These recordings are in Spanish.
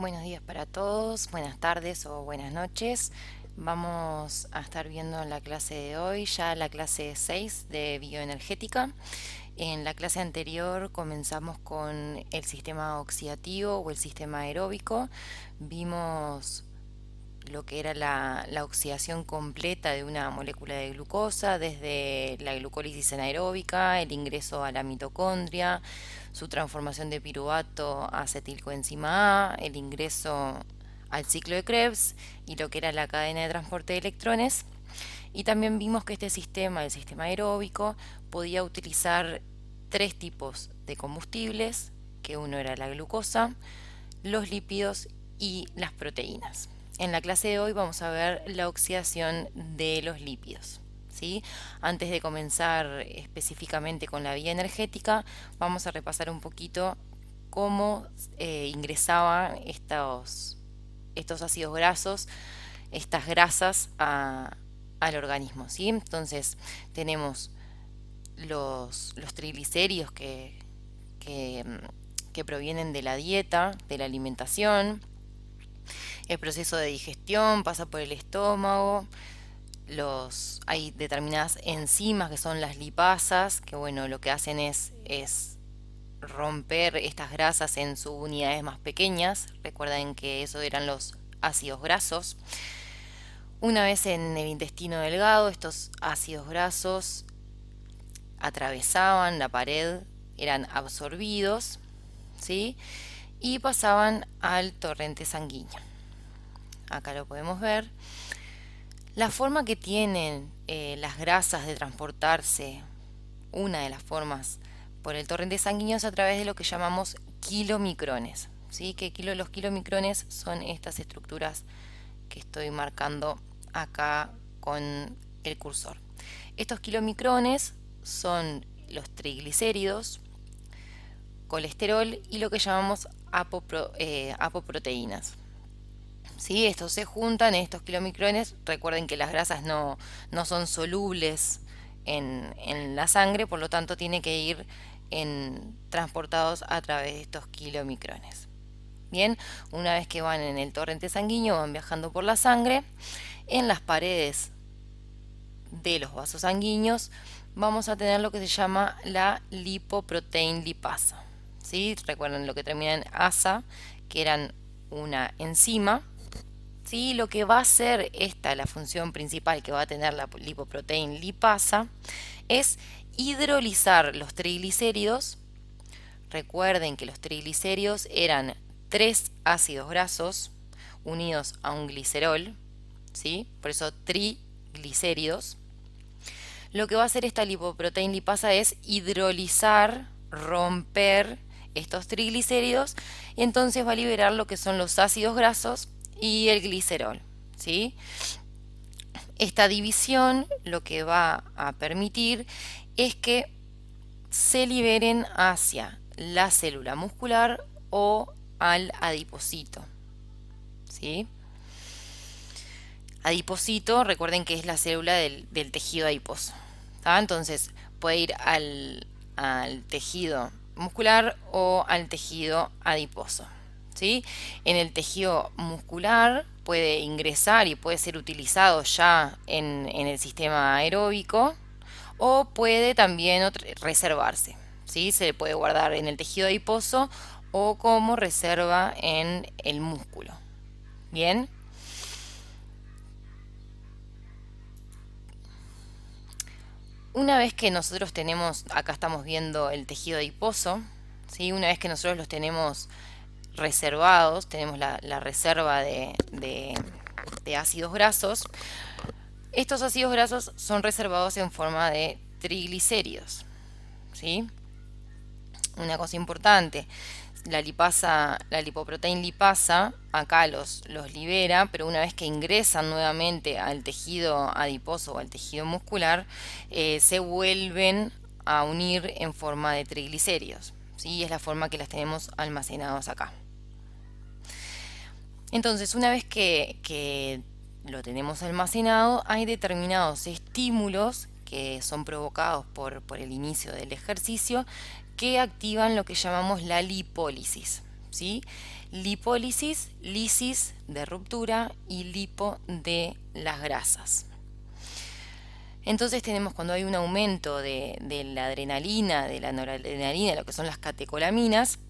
Buenos días para todos, buenas tardes o buenas noches. Vamos a estar viendo la clase de hoy, ya la clase 6 de bioenergética. En la clase anterior comenzamos con el sistema oxidativo o el sistema aeróbico. Vimos lo que era la oxidación completa de una molécula de glucosa, desde la glucólisis anaeróbica, el ingreso a la mitocondria, su transformación de piruvato a acetilcoenzima A, el ingreso al ciclo de Krebs y lo que era la cadena de transporte de electrones. Y también vimos que este sistema, el sistema aeróbico, podía utilizar tres tipos de combustibles, que uno era la glucosa, los lípidos y las proteínas. En la clase de hoy vamos a ver la oxidación de los lípidos. ¿Sí? Antes de comenzar específicamente con la vía energética, vamos a repasar un poquito cómo ingresaban estos ácidos grasos, estas grasas al organismo. ¿Sí? Entonces tenemos los triglicéridos que, que provienen de la dieta, de la alimentación. El proceso de digestión pasa por el estómago. Hay determinadas enzimas que son las lipasas, que bueno, lo que hacen es romper estas grasas en subunidades más pequeñas. Recuerden que eso eran los ácidos grasos. Una vez en el intestino delgado, estos ácidos grasos atravesaban la pared, eran absorbidos, ¿sí? Y pasaban al torrente sanguíneo. Acá lo podemos ver. La forma que tienen las grasas de transportarse, una de las formas por el torrente sanguíneo, es a través de lo que llamamos kilomicrones. ¿Sí? Los kilomicrones son estas estructuras que estoy marcando acá con el cursor. Estos kilomicrones son los triglicéridos, colesterol y lo que llamamos apoproteínas. ¿Sí? Estos se juntan en estos kilomicrones. Recuerden que las grasas no son solubles en la sangre, por lo tanto tiene que ir transportados a través de estos kilomicrones. Bien, una vez que van en el torrente sanguíneo, van viajando por la sangre. En las paredes de los vasos sanguíneos vamos a tener lo que se llama la lipoprotein lipasa. ¿Sí? Recuerden lo que termina en asa, que eran una enzima. ¿Sí? Lo que va a hacer la función principal que va a tener la lipoprotein lipasa, es hidrolizar los triglicéridos. Recuerden que los triglicéridos eran tres ácidos grasos unidos a un glicerol, ¿sí? Por eso triglicéridos. Lo que va a hacer esta lipoprotein lipasa es hidrolizar, romper estos triglicéridos, y entonces va a liberar lo que son los ácidos grasos y el glicerol, ¿sí? Esta división lo que va a permitir es que se liberen hacia la célula muscular o al adipocito, ¿sí? Adipocito, recuerden que es la célula del tejido adiposo. ¿Tá? Entonces puede ir al tejido muscular o al tejido adiposo. ¿Sí? En el tejido muscular puede ingresar y puede ser utilizado ya en el sistema aeróbico, o puede también reservarse. ¿Sí? Se puede guardar en el tejido adiposo o como reserva en el músculo. Bien. Una vez que nosotros tenemos, acá estamos viendo el tejido adiposo, ¿sí? Una vez que nosotros los tenemos reservados, tenemos la reserva de ácidos grasos. Estos ácidos grasos son reservados en forma de triglicéridos, ¿sí? Una cosa importante, la lipoprotein lipasa acá los libera, pero una vez que ingresan nuevamente al tejido adiposo o al tejido muscular, se vuelven a unir en forma de triglicéridos, ¿sí? Es la forma que las tenemos almacenados acá. Entonces, una vez que lo tenemos almacenado, hay determinados estímulos que son provocados por el inicio del ejercicio, que activan lo que llamamos la lipólisis. ¿sí? Lipólisis, lisis de ruptura y lipo de las grasas. Entonces tenemos cuando hay un aumento de la adrenalina, de la noradrenalina, lo que son las catecolaminas,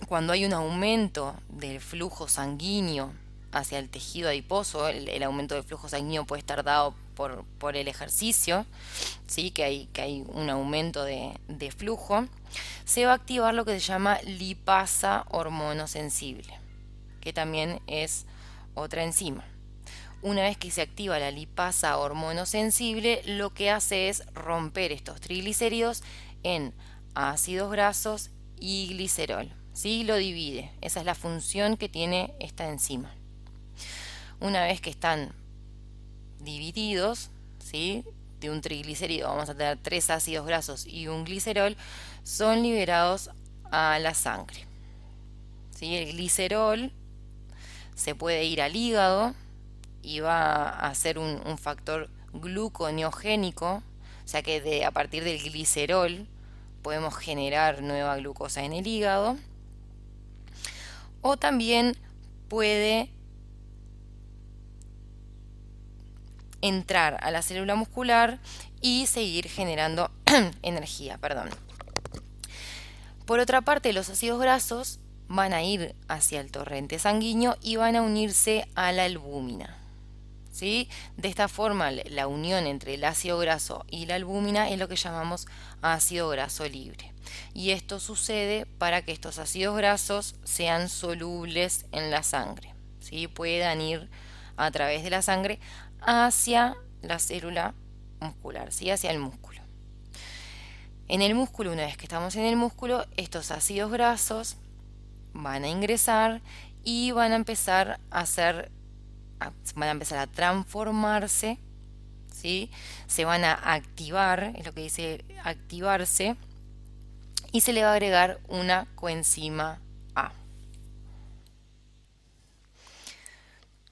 cuando hay un aumento del flujo sanguíneo hacia el tejido adiposo, el aumento del flujo sanguíneo puede estar dado por el ejercicio, ¿sí? Que hay un aumento de flujo, se va a activar lo que se llama lipasa hormonosensible, que también es otra enzima. Una vez que se activa la lipasa hormonosensible, lo que hace es romper estos triglicéridos en ácidos grasos y glicerol. ¿Sí? Lo divide. Esa es la función que tiene esta enzima. Una vez que están divididos, ¿sí? De un triglicérido vamos a tener 3 ácidos grasos y un glicerol, son liberados a la sangre. ¿Sí? El glicerol se puede ir al hígado y va a ser un factor gluconeogénico, o sea que a partir del glicerol podemos generar nueva glucosa en el hígado, o también puede entrar a la célula muscular y seguir generando energía, perdón. Por otra parte, los ácidos grasos van a ir hacia el torrente sanguíneo y van a unirse a la albúmina. ¿Sí? De esta forma, la unión entre el ácido graso y la albúmina es lo que llamamos ácido graso libre. Y esto sucede para que estos ácidos grasos sean solubles en la sangre, ¿sí? Puedan ir a través de la sangre hacia la célula muscular, ¿sí? Hacia el músculo. En el músculo, una vez que estamos en el músculo, estos ácidos grasos van a ingresar y van a empezar a transformarse, ¿sí? Se van a activar, es lo que dice activarse, y se le va a agregar una coenzima A.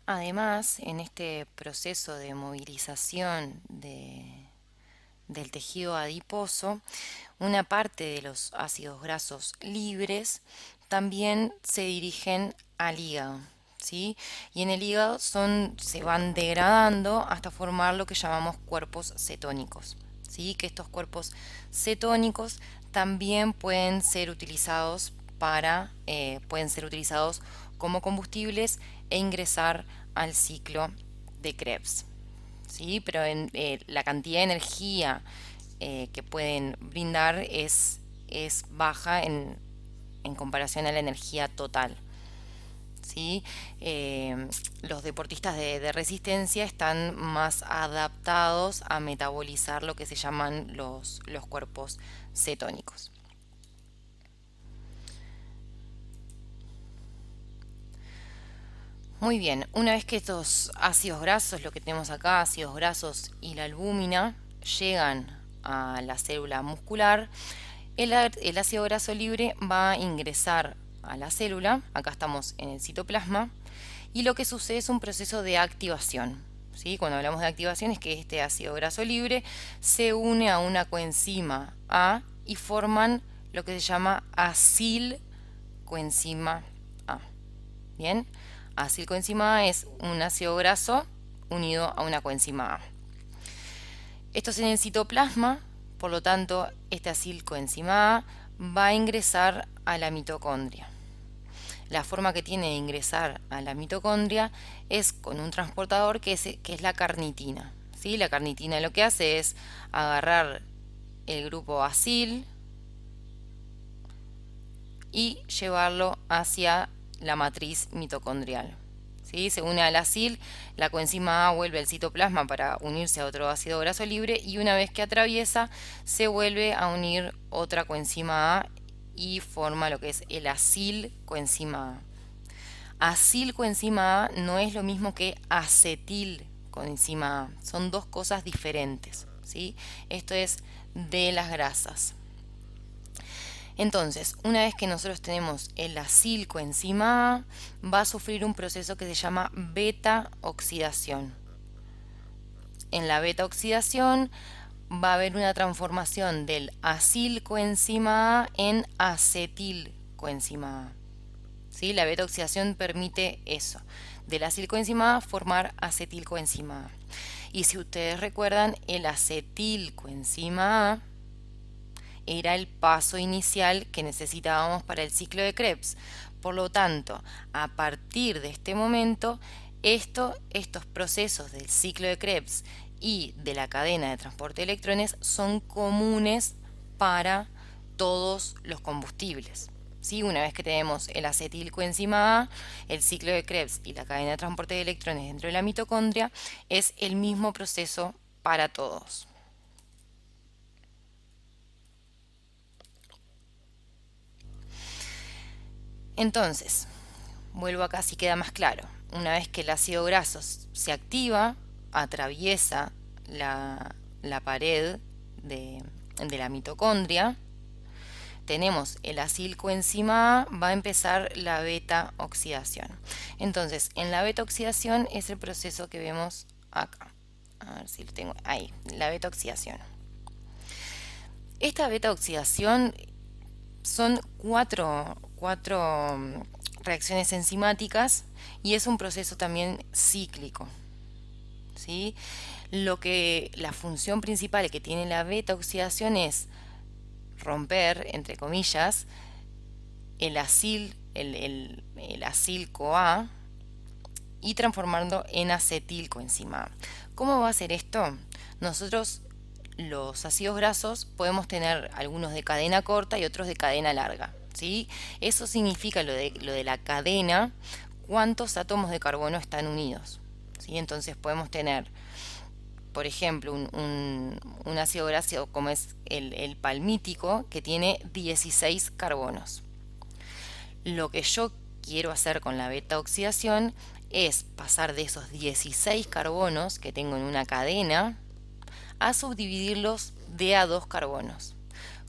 Además, en este proceso de movilización del tejido adiposo, una parte de los ácidos grasos libres también se dirigen al hígado, ¿sí? Y en el hígado se van degradando hasta formar lo que llamamos cuerpos cetónicos, ¿sí? Que estos cuerpos cetónicos también pueden ser utilizados como combustibles e ingresar al ciclo de Krebs, ¿sí? Pero la cantidad de energía que pueden brindar es baja en comparación a la energía total, ¿sí? Los deportistas de resistencia están más adaptados a metabolizar lo que se llaman los cuerpos cetónicos. Muy bien, una vez que estos ácidos grasos, lo que tenemos acá, ácidos grasos y la albúmina, llegan a la célula muscular, el ácido graso libre va a ingresar a la célula, acá estamos en el citoplasma, y lo que sucede es un proceso de activación, ¿sí? Cuando hablamos de activación es que este ácido graso libre se une a una coenzima A y forman lo que se llama acilcoenzima A. Bien, acilcoenzima A es un ácido graso unido a una coenzima A. Esto es en el citoplasma, por lo tanto, este acilcoenzima A va a ingresar a la mitocondria. La forma que tiene de ingresar a la mitocondria es con un transportador que es la carnitina, ¿sí? La carnitina lo que hace es agarrar el grupo acil y llevarlo hacia la matriz mitocondrial, ¿sí? Se une al acil, la coenzima A vuelve al citoplasma para unirse a otro ácido graso libre y una vez que atraviesa se vuelve a unir otra coenzima A y forma lo que es el acilcoenzima A. Acilcoenzima A no es lo mismo que acetilcoenzima A, son dos cosas diferentes, ¿sí? Esto es de las grasas. Entonces, una vez que nosotros tenemos el acilcoenzima A, va a sufrir un proceso que se llama beta-oxidación. En la beta-oxidación va a haber una transformación del acilcoenzima A en acetilcoenzima coenzima A. ¿Sí? La beta oxidación permite eso, de la acilcoenzima A formar acetilcoenzima A. Y si ustedes recuerdan, el acetilcoenzima A era el paso inicial que necesitábamos para el ciclo de Krebs. Por lo tanto, a partir de este momento, estos procesos del ciclo de Krebs y de la cadena de transporte de electrones son comunes para todos los combustibles. ¿Sí? Una vez que tenemos el acetilcoenzima A, el ciclo de Krebs y la cadena de transporte de electrones dentro de la mitocondria, es el mismo proceso para todos. Entonces, vuelvo acá si queda más claro. Una vez que el ácido graso se activa, atraviesa la pared de la mitocondria, tenemos el acilcoenzima A, va a empezar la beta oxidación. Entonces, en la beta oxidación es el proceso que vemos acá. A ver si lo tengo ahí, la beta oxidación. Esta beta oxidación son cuatro reacciones enzimáticas y es un proceso también cíclico. ¿Sí? La función principal que tiene la beta oxidación es romper, entre comillas, el acil-CoA y transformarlo en acetilcoenzima A. ¿Cómo va a ser esto? Nosotros, los ácidos grasos, podemos tener algunos de cadena corta y otros de cadena larga. ¿Sí? Eso significa lo de la cadena, cuántos átomos de carbono están unidos. ¿Sí? Entonces podemos tener, por ejemplo, un ácido graso como es el palmítico, que tiene 16 carbonos. Lo que yo quiero hacer con la beta oxidación es pasar de esos 16 carbonos que tengo en una cadena a subdividirlos de a 2 carbonos.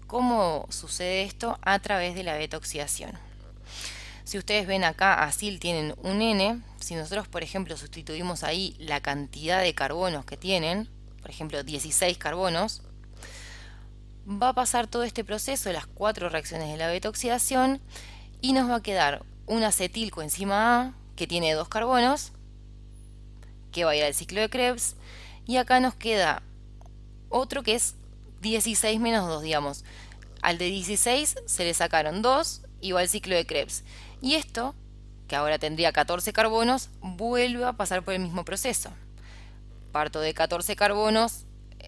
¿Cómo sucede esto? A través de la beta oxidación. Si ustedes ven acá, acil tienen un N. Si nosotros, por ejemplo, sustituimos ahí la cantidad de carbonos que tienen, por ejemplo, 16 carbonos, va a pasar todo este proceso, las 4 reacciones de la beta oxidación, y nos va a quedar un acetilcoenzima A que tiene 2 carbonos, que va a ir al ciclo de Krebs, y acá nos queda otro que es 16 menos 2, digamos. Al de 16 se le sacaron 2 y va al ciclo de Krebs. Y esto, que ahora tendría 14 carbonos, vuelve a pasar por el mismo proceso. Parto de 14 carbonos,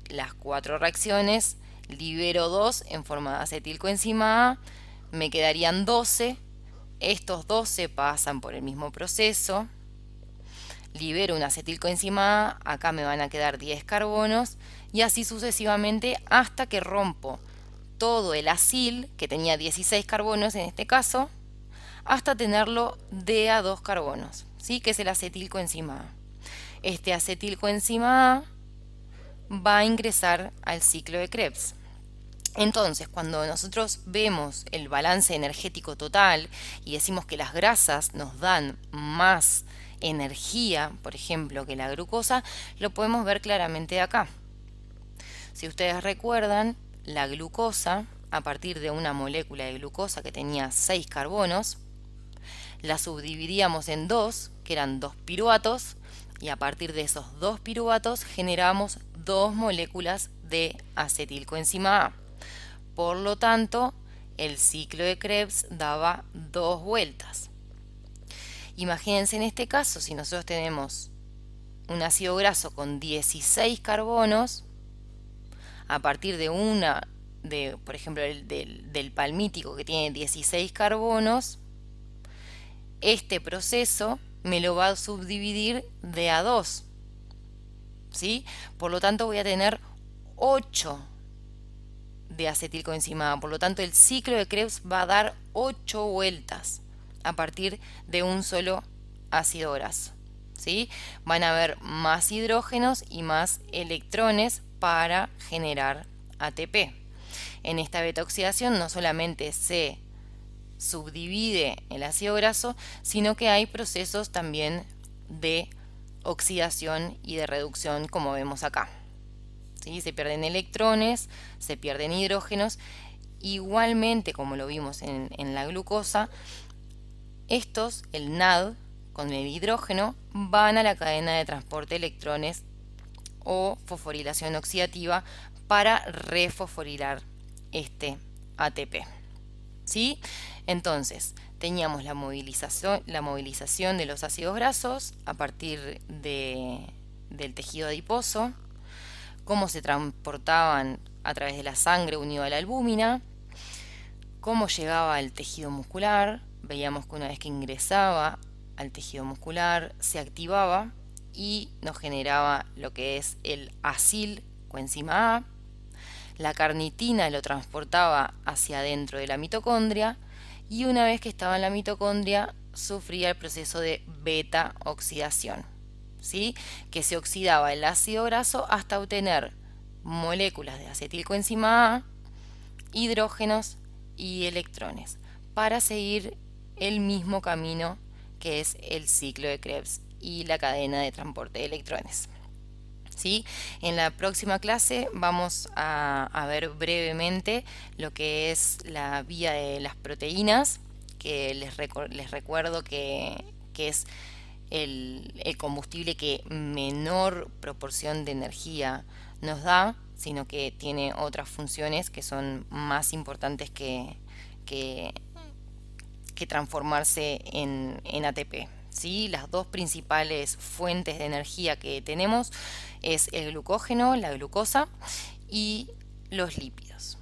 las 4 reacciones, libero 2 en forma de acetilcoenzima A, me quedarían 12. Estos 12 pasan por el mismo proceso. Libero un acetilcoenzima A, acá me van a quedar 10 carbonos y así sucesivamente hasta que rompo todo el acil, que tenía 16 carbonos en este caso, hasta tenerlo de a 2 carbonos, ¿sí? Que es el acetilcoenzima A. Este acetilcoenzima A va a ingresar al ciclo de Krebs. Entonces, cuando nosotros vemos el balance energético total y decimos que las grasas nos dan más energía, por ejemplo, que la glucosa, lo podemos ver claramente acá. Si ustedes recuerdan, la glucosa, a partir de una molécula de glucosa que tenía 6 carbonos, la subdividíamos en 2, que eran 2 piruvatos, y a partir de esos 2 piruvatos generamos 2 moléculas de acetilcoenzima A. Por lo tanto, el ciclo de Krebs daba 2 vueltas. Imagínense en este caso, si nosotros tenemos un ácido graso con 16 carbonos, a partir por ejemplo, del palmítico que tiene 16 carbonos, este proceso me lo va a subdividir de a 2. ¿Sí? Por lo tanto, voy a tener 8 de acetilcoenzima A. Por lo tanto, el ciclo de Krebs va a dar 8 vueltas a partir de un solo ácido graso. ¿Sí? Van a haber más hidrógenos y más electrones para generar ATP. En esta beta oxidación no solamente se subdivide el ácido graso, sino que hay procesos también de oxidación y de reducción, como vemos acá. ¿Sí? Se pierden electrones, se pierden hidrógenos Igualmente, como lo vimos en la glucosa, estos, el NAD con el hidrógeno, van a la cadena de transporte de electrones o fosforilación oxidativa para refosforilar este ATP. ¿Sí? Entonces, teníamos la movilización de los ácidos grasos a partir del tejido adiposo, cómo se transportaban a través de la sangre unido a la albúmina, cómo llegaba al tejido muscular. Veíamos que una vez que ingresaba al tejido muscular se activaba y nos generaba lo que es el acil coenzima A. La carnitina lo transportaba hacia adentro de la mitocondria y una vez que estaba en la mitocondria sufría el proceso de beta oxidación, ¿sí? Que se oxidaba el ácido graso hasta obtener moléculas de acetilcoenzima A, hidrógenos y electrones para seguir el mismo camino que es el ciclo de Krebs y la cadena de transporte de electrones. ¿Sí? En la próxima clase vamos a ver brevemente lo que es la vía de las proteínas, que les recuerdo que es el combustible que menor proporción de energía nos da, sino que tiene otras funciones que son más importantes que, que transformarse en ATP. ¿Sí? Las dos principales fuentes de energía que tenemos es el glucógeno, la glucosa y los lípidos.